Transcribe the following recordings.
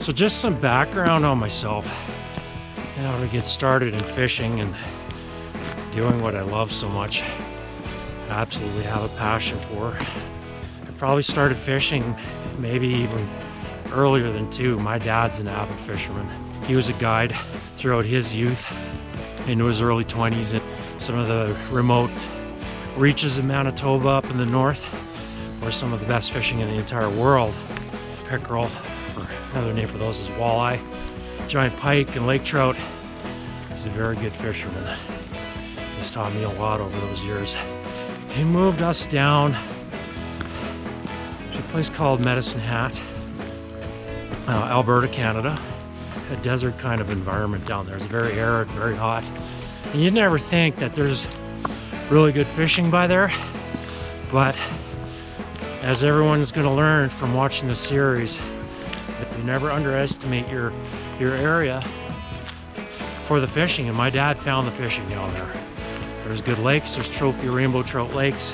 So just some background on myself, how to get started in fishing and doing what I love so much. I absolutely have a passion for. I probably started fishing maybe even earlier than 2. My dad's an avid fisherman. He was a guide throughout his youth into his early 20s in some of the remote reaches of Manitoba up in the north, where some of the best fishing in the entire world. Pickerel, or another name for those is walleye, giant pike, and lake trout. He's a very good fisherman. He's taught me a lot over those years. He moved us down to a place called Medicine Hat, Alberta, Canada. A desert kind of environment down there. It's very arid, very hot. And you'd never think that there's really good fishing by there, but as everyone's going to learn from watching this series, that you never underestimate your area for the fishing. And my dad found the fishing down there. There's good lakes. There's trophy rainbow trout lakes.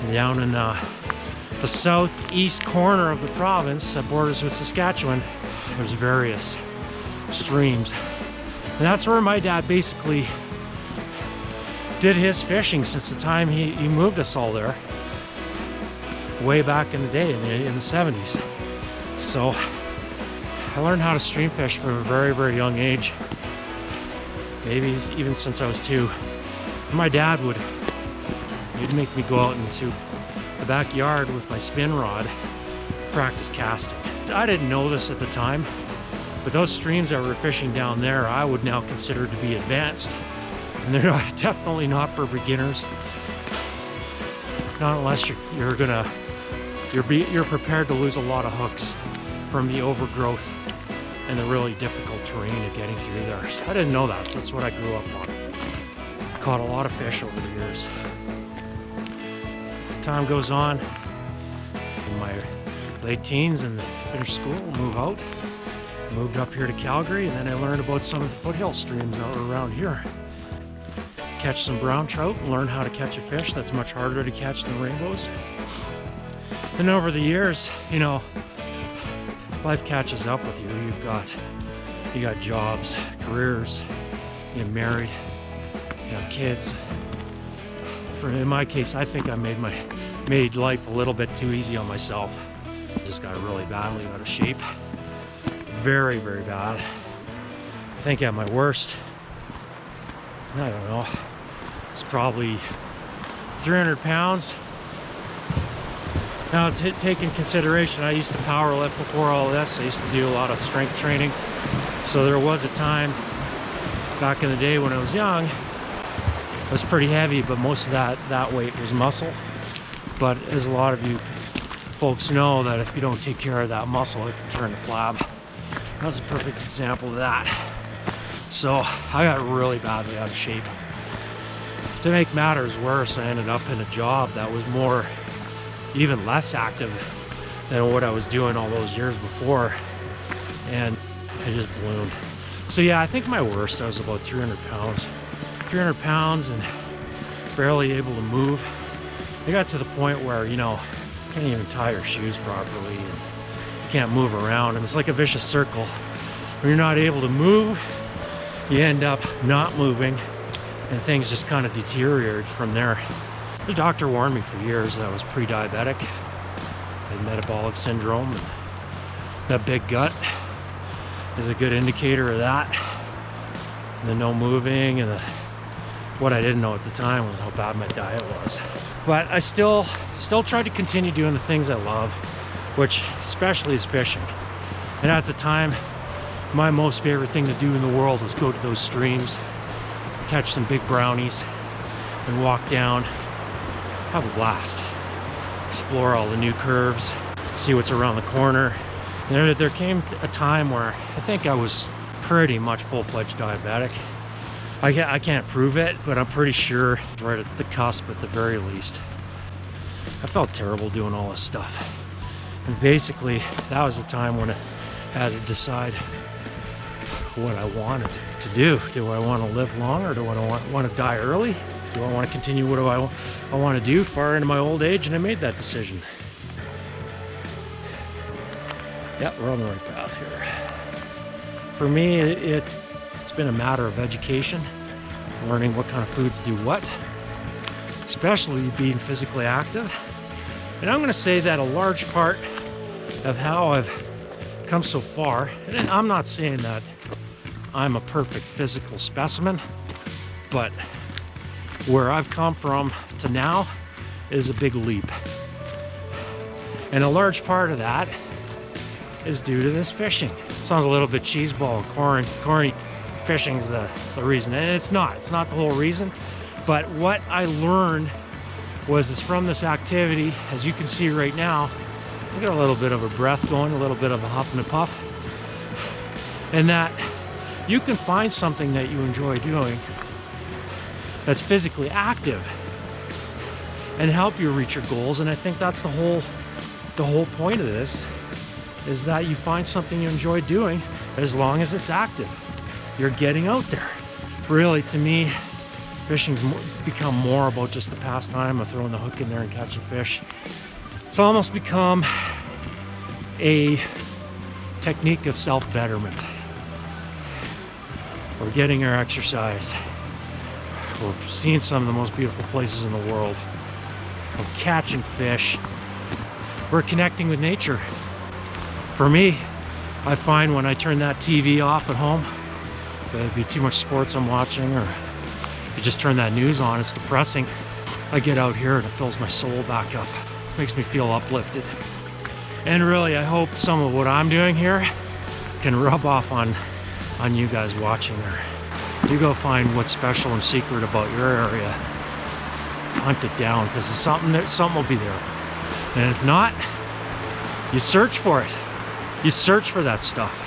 And down in the southeast corner of the province that borders with Saskatchewan, there's various streams. And that's where my dad basically did his fishing since the time he moved us all there, way back in the day, in the 70s. So I learned how to stream fish from a very, very young age, maybe even since I was 2. My dad he'd make me go out into the backyard with my spin rod, practice casting. I didn't know this at the time, but those streams that we're fishing down there, I would now consider to be advanced. And they're definitely not for beginners. Not unless you're prepared to lose a lot of hooks from the overgrowth and the really difficult terrain of getting through there. I didn't know that. That's what I grew up on. I caught a lot of fish over the years. Time goes on, in my late teens, and finished school, move out. Moved up here to Calgary, and then I learned about some of the foothill streams that were around here. Catch some brown trout and learn how to catch a fish that's much harder to catch than rainbows. And over the years, you know, life catches up with you. You got jobs, careers, you get married, you have kids. In my case, I think I made life a little bit too easy on myself. I just got really badly out of shape. Very, very bad. I think at my worst, I don't know, it's probably 300 pounds. Now, take in consideration, I used to power lift before all this. I used to do a lot of strength training. So there was a time back in the day when I was young, I was pretty heavy, but most of that weight was muscle. But as a lot of you folks know, that if you don't take care of that muscle, it can turn to flab. That's a perfect example of that. So I got really badly out of shape. To make matters worse, I ended up in a job that was even less active than what I was doing all those years before. And I just bloomed. So yeah, I think my worst, I was about 300 pounds. 300 pounds and barely able to move. I got to the point where, you know, you can't even tie your shoes properly. And can't move around, and it's like a vicious circle. When you're not able to move, you end up not moving, and things just kind of deteriorate from there. The doctor warned me for years that I was pre-diabetic. I had metabolic syndrome, and that big gut is a good indicator of that. And the no moving, and what I didn't know at the time was how bad my diet was. But I still tried to continue doing the things I love, which especially is fishing. And at the time, my most favorite thing to do in the world was go to those streams, catch some big brownies, and walk down, have a blast, explore all the new curves, see what's around the corner. And there came a time where I think I was pretty much full-fledged diabetic. I can't prove it, but I'm pretty sure right at the cusp at the very least. I felt terrible doing all this stuff. And basically, that was the time when I had to decide what I wanted to do. Do I want to live long, or do I want to die early? Do I want to continue what do I want to do far into my old age? And I made that decision. Yep, we're on the right path here. For me, it's been a matter of education, learning what kind of foods do what, especially being physically active. And I'm going to say that a large part of how I've come so far, and I'm not saying that I'm a perfect physical specimen, but where I've come from to now is a big leap. And a large part of that is due to this fishing. Sounds a little bit cheeseball, corny. Fishing's the reason, and it's not the whole reason. But what I learned was from this activity, as you can see right now, I got a little bit of a breath going, a little bit of a huff and a puff, and that you can find something that you enjoy doing that's physically active and help you reach your goals. And I think that's the whole point of this, is that you find something you enjoy doing as long as it's active. You're getting out there. Really, to me, fishing's become more about just the pastime of throwing the hook in there and catching fish. It's almost become a technique of self-betterment. We're getting our exercise. We're seeing some of the most beautiful places in the world. We're catching fish. We're connecting with nature. For me, I find when I turn that TV off at home, there'd be too much sports I'm watching, or you just turn that news on, it's depressing. I get out here and it fills my soul back up. Makes me feel uplifted. And really, I hope some of what I'm doing here can rub off on you guys watching, or you go find what's special and secret about your area. Hunt it down, because something will be there. And if not, you search for it. You search for that stuff.